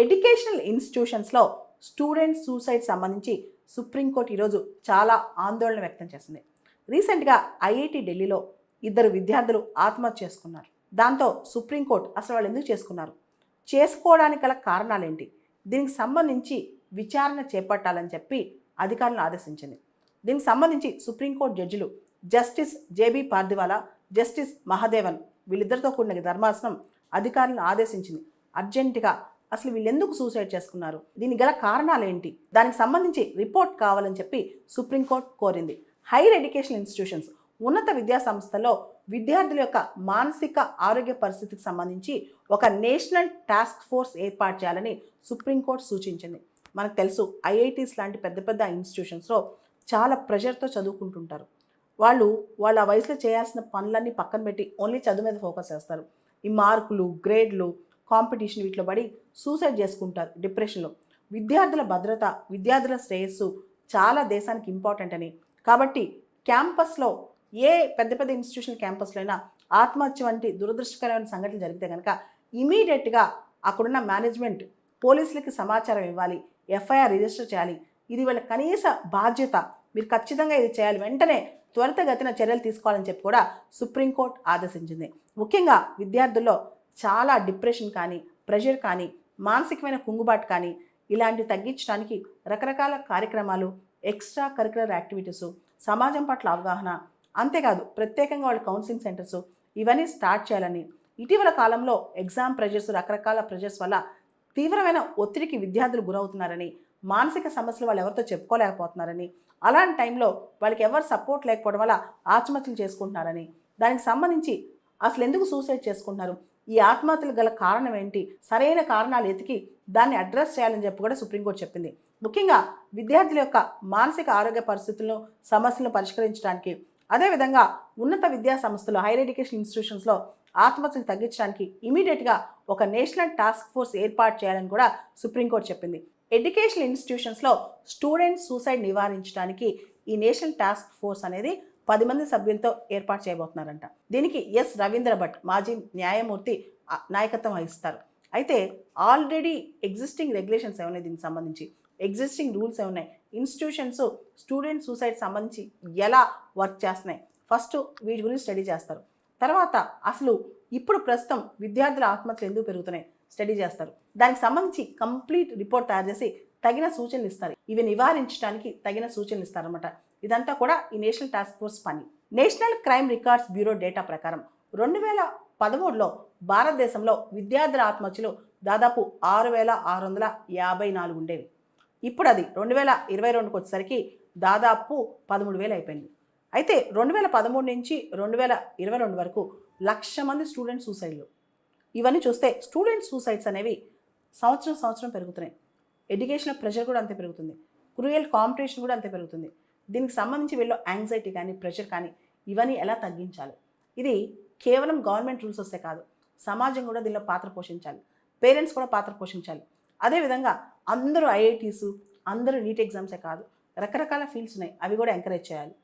Educational ఇన్స్టిట్యూషన్స్లో student suicide సంబంధించి supreme court ఈరోజు చాలా ఆందోళన వ్యక్తం చేసింది. రీసెంట్గా ఐఐటి ఢిల్లీలో ఇద్దరు విద్యార్థులు ఆత్మహత్య చేసుకున్నారు. దాంతో సుప్రీంకోర్టు అసలు వాళ్ళు ఎందుకు చేసుకున్నారు, చేసుకోవడానికి గల కారణాలేంటి, దీనికి సంబంధించి విచారణ చేపట్టాలని చెప్పి అధికారులను ఆదేశించింది. దీనికి సంబంధించి సుప్రీంకోర్టు జడ్జిలు justice J B Pardiwala, justice Mahadevan వీళ్ళిద్దరితో కూడిన ధర్మాసనం అధికారులను ఆదేశించింది అర్జెంటుగా అసలు వీళ్ళు ఎందుకు సూసైడ్ చేసుకున్నారు, దీనికి గల కారణాలు ఏంటి, దానికి సంబంధించి రిపోర్ట్ కావాలని చెప్పి సుప్రీంకోర్టు కోరింది. హైయర్ ఎడ్యుకేషన్ ఇన్స్టిట్యూషన్స్ ఉన్నత విద్యా సంస్థల్లో విద్యార్థుల యొక్క మానసిక ఆరోగ్య పరిస్థితికి సంబంధించి ఒక నేషనల్ టాస్క్ ఫోర్స్ ఏర్పాటు చేయాలని సుప్రీంకోర్టు సూచించింది. మనకు తెలుసు ఐఐటీస్ లాంటి పెద్ద పెద్ద ఇన్స్టిట్యూషన్స్లో చాలా ప్రెషర్తో చదువుకుంటుంటారు. వాళ్ళ వయసులో చేయాల్సిన పనులన్నీ పక్కన పెట్టి ఓన్లీ చదువు మీద ఫోకస్ చేస్తారు. ఈ మార్కులు, గ్రేడ్లు, కాంపిటీషన్ వీటిలో పడి సూసైడ్ చేసుకుంటారు డిప్రెషన్లో. విద్యార్థుల భద్రత, విద్యార్థుల శ్రేయస్సు చాలా దేశానికి ఇంపార్టెంట్ అని, కాబట్టి క్యాంపస్లో ఏ పెద్ద పెద్ద ఇన్స్టిట్యూషన్ క్యాంపస్లో అయినా ఆత్మహత్య వంటి దురదృష్టకరమైన సంఘటనలు జరిగితే కనుక ఇమీడియట్గా అక్కడున్న మేనేజ్మెంట్ పోలీసులకి సమాచారం ఇవ్వాలి, ఎఫ్ఐఆర్ రిజిస్టర్ చేయాలి. ఇది వాళ్ళ కనీస బాధ్యత, మీరు ఖచ్చితంగా ఇది చేయాలి, వెంటనే త్వరితగతిన చర్యలు తీసుకోవాలని చెప్పి కూడా సుప్రీంకోర్టు ఆదేశించింది. ముఖ్యంగా విద్యార్థుల్లో చాలా డిప్రెషన్ కానీ, ప్రెషర్ కానీ, మానసికమైన కుంగుబాటు కానీ ఇలాంటివి తగ్గించడానికి రకరకాల కార్యక్రమాలు, ఎక్స్ట్రా కరికులర్ యాక్టివిటీసు, సమాజం పట్ల అవగాహన, అంతేకాదు ప్రత్యేకంగా వాళ్ళ కౌన్సిలింగ్ సెంటర్సు ఇవన్నీ స్టార్ట్ చేయాలని, ఇటీవల కాలంలో ఎగ్జామ్ ప్రెషర్స్, రకరకాల ప్రెషర్స్ వల్ల తీవ్రమైన ఒత్తిడికి విద్యార్థులు గురవుతున్నారని, మానసిక సమస్యలు వాళ్ళు ఎవరితో చెప్పుకోలేకపోతున్నారని, అలాంటి టైంలో వాళ్ళకి ఎవరు సపోర్ట్ లేకపోవడం వల్ల ఆత్మహత్యలు చేసుకుంటున్నారని, దానికి సంబంధించి అసలు ఎందుకు సూసైడ్ చేసుకుంటున్నారు, ఈ ఆత్మహత్యలు గల కారణం ఏంటి, సరైన కారణాలు ఎతికి దాన్ని అడ్రస్ చేయాలని చెప్పి కూడా సుప్రీంకోర్టు చెప్పింది. ముఖ్యంగా విద్యార్థుల యొక్క మానసిక ఆరోగ్య పరిస్థితులను, సమస్యలను పరిష్కరించడానికి, అదేవిధంగా ఉన్నత విద్యా సంస్థలు, హైయర్ ఎడ్యుకేషన్ ఇన్స్టిట్యూషన్స్లో ఆత్మహత్యలు తగ్గించడానికి ఇమీడియట్గా ఒక నేషనల్ టాస్క్ ఫోర్స్ ఏర్పాటు చేయాలని కూడా సుప్రీంకోర్టు చెప్పింది. ఎడ్యుకేషన్ ఇన్స్టిట్యూషన్స్లో స్టూడెంట్ సూసైడ్ నివారించడానికి ఈ నేషనల్ టాస్క్ ఫోర్స్ అనేది 10 మంది సభ్యులతో ఏర్పాటు చేయబోతున్నారంట. దీనికి ఎస్ రవీంద్ర భట్ మాజీ న్యాయమూర్తి నాయకత్వం వహిస్తారు. అయితే ఆల్రెడీ ఎగ్జిస్టింగ్ రెగ్యులేషన్స్ ఏమున్నాయి, దీనికి సంబంధించి ఎగ్జిస్టింగ్ రూల్స్ ఏమున్నాయి, ఇన్స్టిట్యూషన్స్ స్టూడెంట్ సూసైడ్ సంబంధించి ఎలా వర్క్ చేస్తున్నాయి, ఫస్ట్ వీటి గురించి స్టడీ చేస్తారు. తర్వాత అసలు ఇప్పుడు ప్రస్తుతం విద్యార్థుల ఆత్మహత్యలు ఎందుకు పెరుగుతున్నాయి స్టడీ చేస్తారు. దానికి సంబంధించి కంప్లీట్ రిపోర్ట్ తయారు చేసి తగిన సూచనలు ఇస్తారు. ఇవి నివారించడానికి తగిన సూచనలు ఇస్తారన్నమాట. ఇదంతా కూడా ఈ నేషనల్ టాస్క్ ఫోర్స్ పని. National crime records bureau data ప్రకారం 2013లో భారతదేశంలో విద్యార్థుల ఆత్మహత్యలు దాదాపు 6,654 ఉండేవి. ఇప్పుడు అది 2022కి వచ్చేసరికి దాదాపు 13,000 అయిపోయింది. అయితే 2013 నుంచి 2022 వరకు 1,00,000 మంది స్టూడెంట్ సూసైడ్లు. ఇవన్నీ చూస్తే స్టూడెంట్ సూసైడ్స్ అనేవి సంవత్సరం పెరుగుతున్నాయి. ఎడ్యుకేషనల్ ప్రెషర్ కూడా అంతే పెరుగుతుంది, క్రూయల్ కాంపిటీషన్ కూడా అంతే పెరుగుతుంది. దీనికి సంబంధించి వీళ్ళు యాంగ్జైటీ కానీ, ప్రెషర్ కానీ ఇవన్నీ ఎలా తగ్గించాలి, ఇది కేవలం గవర్నమెంట్ రూల్స్ వస్తే కాదు, సమాజం కూడా దీనిలో పాత్ర పోషించాలి, పేరెంట్స్ కూడా పాత్ర పోషించాలి. అదేవిధంగా అందరూ ఐఐటీసు, అందరూ నీట్ ఎగ్జామ్సే కాదు, రకరకాల ఫీల్డ్స్ ఉన్నాయి, అవి కూడా ఎంకరేజ్ చేయాలి.